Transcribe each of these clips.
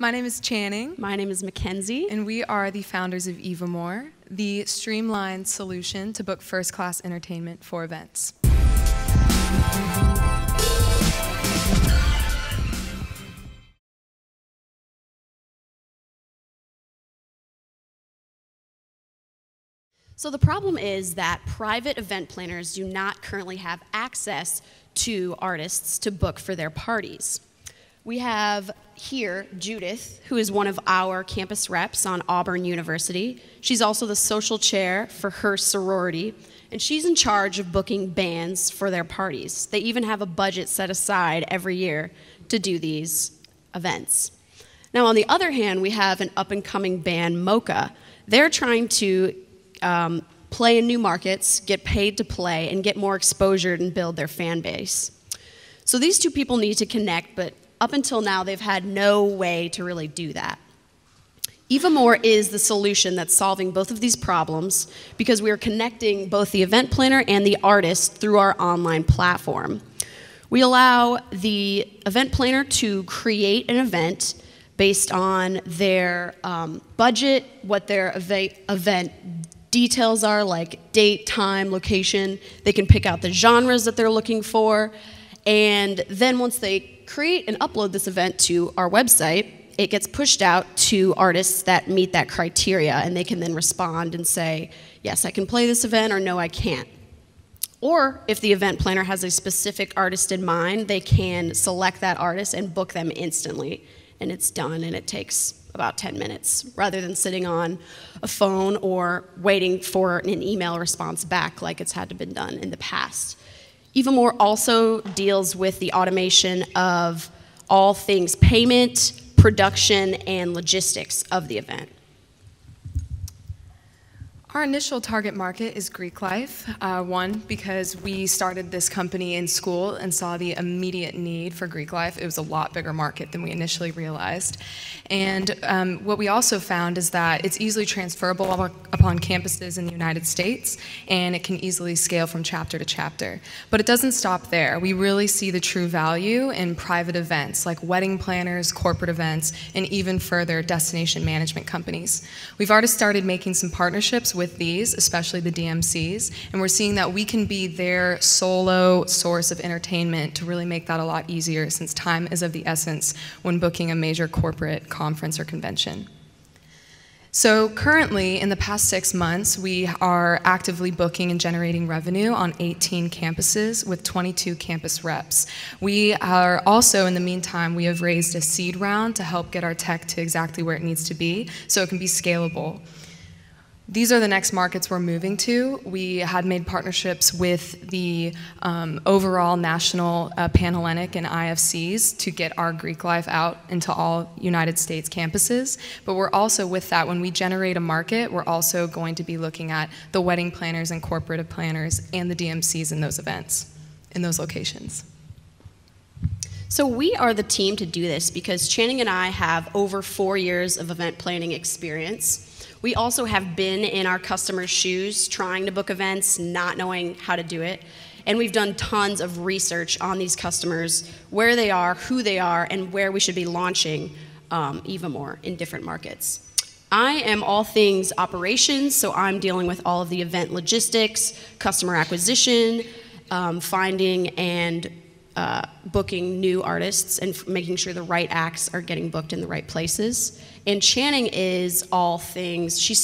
My name is Channing. My name is Mackenzie. And we are the founders of EVAmore, the streamlined solution to book first-class entertainment for events. So the problem is that private event planners do not currently have access to artists to book for their parties. We have here Judith, who is one of our campus reps on Auburn University. She's also the social chair for her sorority, and she's in charge of booking bands for their parties. They even have a budget set aside every year to do these events. Now, on the other hand, we have an up-and-coming band, Mocha. They're trying to play in new markets, get paid to play, and get more exposure and build their fan base. So these two people need to connect, but up until now, they've had no way to really do that. EVAmore is the solution that's solving both of these problems because we are connecting both the event planner and the artist through our online platform. We allow the event planner to create an event based on their budget, what their event details are, like date, time, location. They can pick out the genres that they're looking for. And then once they create and upload this event to our website, it gets pushed out to artists that meet that criteria, and they can then respond and say, yes, I can play this event, or no, I can't. Or if the event planner has a specific artist in mind, they can select that artist and book them instantly, and it's done, and it takes about 10 minutes, rather than sitting on a phone or waiting for an email response back like it's had to been done in the past. EVAmore also deals with the automation of all things payment, production, and logistics of the event. Our initial target market is Greek life. One, because we started this company in school and saw the immediate need for Greek life. It was a lot bigger market than we initially realized. And what we also found is that it's easily transferable upon campuses in the United States, and it can easily scale from chapter to chapter. But it doesn't stop there. We really see the true value in private events like wedding planners, corporate events, and even further destination management companies. We've already started making some partnerships with these, especially the DMCs, and we're seeing that we can be their solo source of entertainment to really make that a lot easier, since time is of the essence when booking a major corporate conference or convention. So currently, in the past 6 months, we are actively booking and generating revenue on 18 campuses with 22 campus reps. We are also, in the meantime, we have raised a seed round to help get our tech to exactly where it needs to be so it can be scalable. These are the next markets we're moving to. We had made partnerships with the overall national Panhellenic and IFCs to get our Greek life out into all United States campuses. But we're also, with that, when we generate a market, we're also going to be looking at the wedding planners and corporate planners and the DMCs in those events, in those locations. So we are the team to do this because Channing and I have over 4 years of event planning experience. We also have been in our customers' shoes trying to book events, not knowing how to do it. And we've done tons of research on these customers, where they are, who they are, and where we should be launching EVAmore in different markets. I am all things operations, so I'm dealing with all of the event logistics, customer acquisition, finding and booking new artists and making sure the right acts are getting booked in the right places. And Channing is all things, she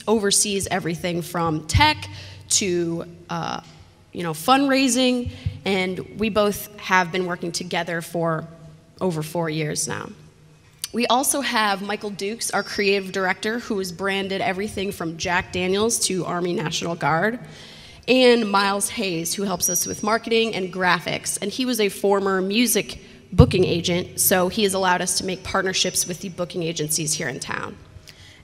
oversees everything from tech to fundraising, and we both have been working together for over 4 years now. We also have Michael Dukes, our creative director, who has branded everything from Jack Daniels to Army National Guard, and Miles Hayes, who helps us with marketing and graphics. And he was a former music booking agent, so he has allowed us to make partnerships with the booking agencies here in town.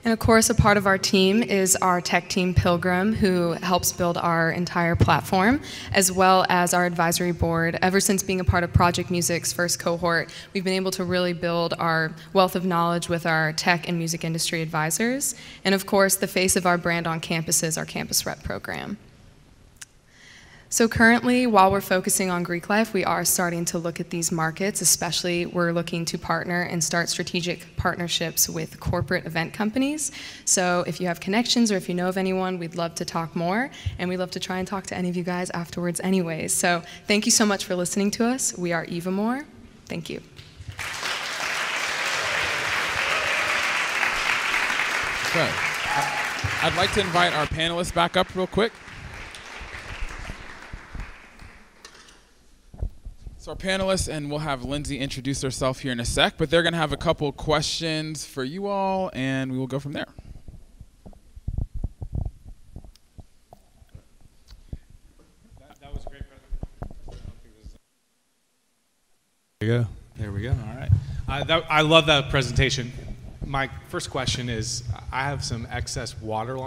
And of course, a part of our team is our tech team, Pilgrim, who helps build our entire platform, as well as our advisory board. Ever since being a part of Project Music's first cohort, we've been able to really build our wealth of knowledge with our tech and music industry advisors. And of course, the face of our brand on campus is our campus rep program. So currently, while we're focusing on Greek life, we are starting to look at these markets, especially we're looking to partner and start strategic partnerships with corporate event companies. So if you have connections or if you know of anyone, we'd love to talk more, and we'd love to try and talk to any of you guys afterwards anyways. So thank you so much for listening to us. We are EVAmore. Thank you. Good. I'd like to invite our panelists back up real quick. So our panelists, and we'll have Lindsay introduce herself here in a sec, but they're going to have a couple questions for you all, and we will go from there. That was a great presentation. There we go. There we go. All right. I love that presentation. My first question is, I have some excess water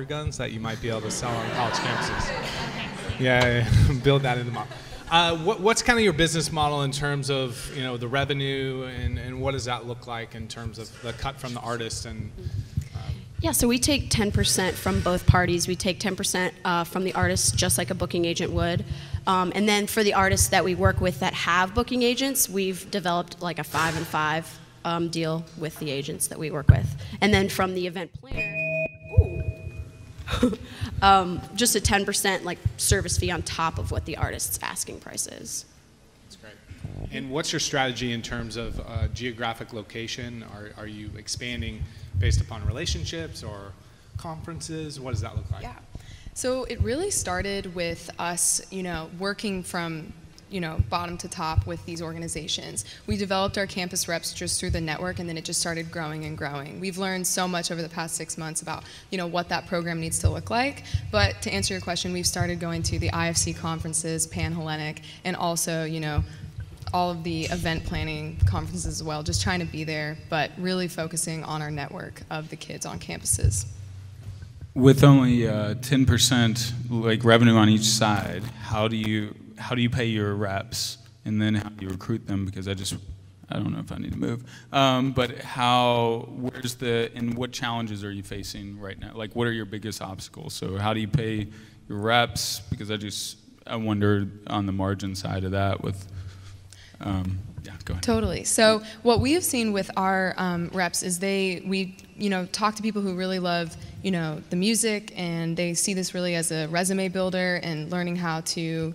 guns that you might be able to sell on college campuses. Yeah, build that into the model. What's kind of your business model in terms of the revenue, and what does that look like in terms of the cut from the artist? And yeah, so we take 10% from both parties. We take 10% from the artist, just like a booking agent would. And then for the artists that we work with that have booking agents, we've developed like a 5 and 5 deal with the agents that we work with. And then from the event planner, just a 10% like service fee on top of what the artist's asking price is. That's great. And what's your strategy in terms of geographic location? Are you expanding based upon relationships or conferences? What does that look like? Yeah. So it really started with us, working from bottom to top with these organizations. We developed our campus reps just through the network, and then it just started growing and growing. We've learned so much over the past 6 months about, what that program needs to look like. But to answer your question, we've started going to the IFC conferences, Pan-Hellenic, and also, all of the event planning conferences as well, just trying to be there, but really focusing on our network of the kids on campuses. With only 10% like revenue on each side, how do you pay your reps, and then how do you recruit them? Because I don't know if I need to move. But and what challenges are you facing right now? Like, what are your biggest obstacles? So how do you pay your reps? Because I wonder on the margin side of that with, yeah, go ahead. Totally. So what we have seen with our reps is we talk to people who really love, the music, and they see this really as a resume builder and learning how to,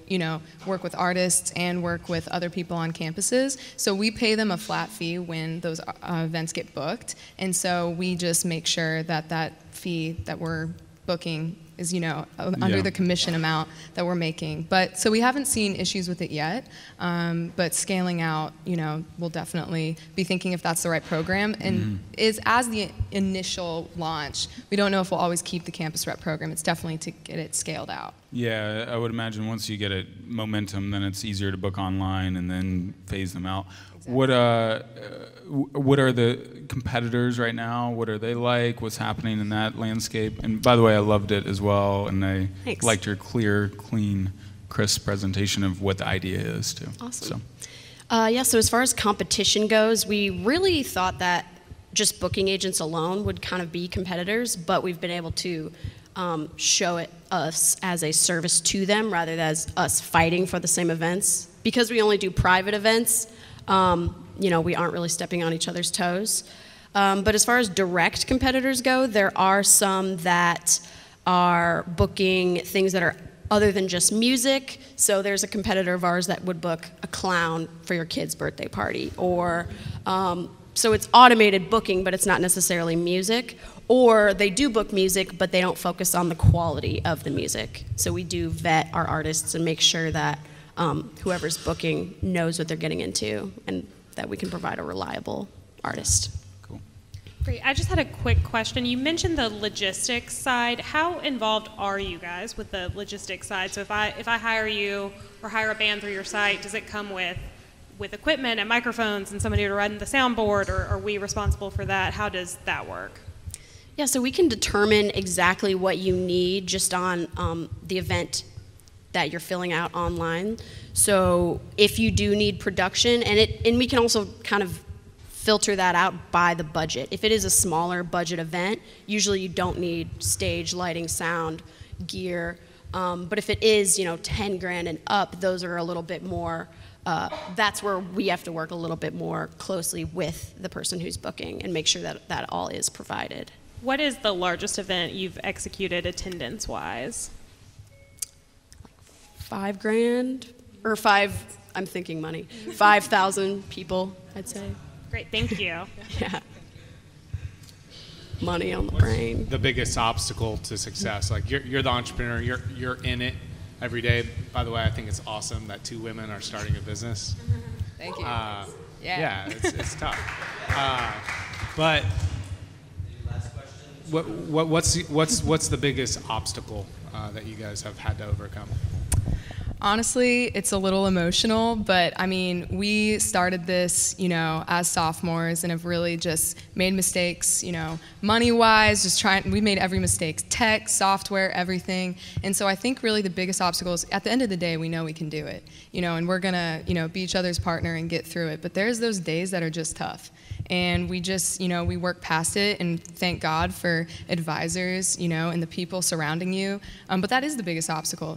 work with artists and work with other people on campuses. So we pay them a flat fee when those events get booked. And so we just make sure that that fee that we're booking is, under the commission amount that we're making. But so we haven't seen issues with it yet, but scaling out, we'll definitely be thinking if that's the right program. And as the initial launch, we don't know if we'll always keep the campus rep program. It's definitely to get it scaled out. Yeah, I would imagine once you get it momentum, then it's easier to book online and then phase them out. Exactly. What are the competitors right now? What are they like? What's happening in that landscape? And by the way, I loved it as well, and I liked your clear, clean, crisp presentation of what the idea is too. Awesome. So as far as competition goes, we really thought that just booking agents alone would kind of be competitors, but we've been able to show us as a service to them rather than as us fighting for the same events. Because we only do private events, we aren't really stepping on each other's toes. But as far as direct competitors go, there are some that are booking things that are other than just music. So there's a competitor of ours that would book a clown for your kid's birthday party, or so it's automated booking, but it's not necessarily music. Or they do book music, but they don't focus on the quality of the music. So we do vet our artists and make sure that whoever's booking knows what they're getting into, and that we can provide a reliable artist. Cool. Great. I just had a quick question. You mentioned the logistics side. How involved are you guys with the logistics side? So if I hire you or hire a band through your site, does it come with equipment and microphones and somebody to run the soundboard, or are we responsible for that? How does that work? Yeah, so we can determine exactly what you need just on the event that you're filling out online. So if you do need production, and we can also kind of filter that out by the budget. If it is a smaller budget event, usually you don't need stage, lighting, sound, gear. But if it is, 10 grand and up, those are a little bit more, that's where we have to work a little bit more closely with the person who's booking and make sure that that all is provided. What is the largest event you've executed attendance-wise? 5 grand, or I'm thinking money, 5,000 people, I'd say. Great, thank you. Yeah. Money on the brain. The biggest obstacle to success? Like you're the entrepreneur, you're in it every day. By the way, I think it's awesome that 2 women are starting a business. Thank you. Yeah, it's tough. But what's the biggest obstacle that you guys have had to overcome? Honestly, it's a little emotional, but I mean, we started this, as sophomores and have really just made mistakes, money-wise, we made every mistake, tech, software, everything. And so I think really the biggest obstacle is at the end of the day, we know we can do it, and we're gonna, be each other's partner and get through it. But there's those days that are just tough. And we just, we work past it and thank God for advisors, and the people surrounding you. But that is the biggest obstacle,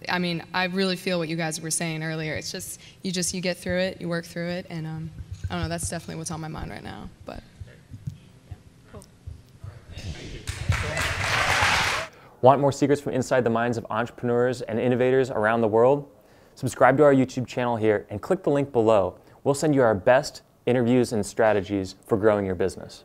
I mean, I really feel what you guys were saying earlier. It's just you get through it, you work through it, and I don't know, that's definitely what's on my mind right now. But yeah. Cool. Want more secrets from inside the minds of entrepreneurs and innovators around the world? Subscribe to our YouTube channel here and click the link below. We'll send you our best interviews and strategies for growing your business.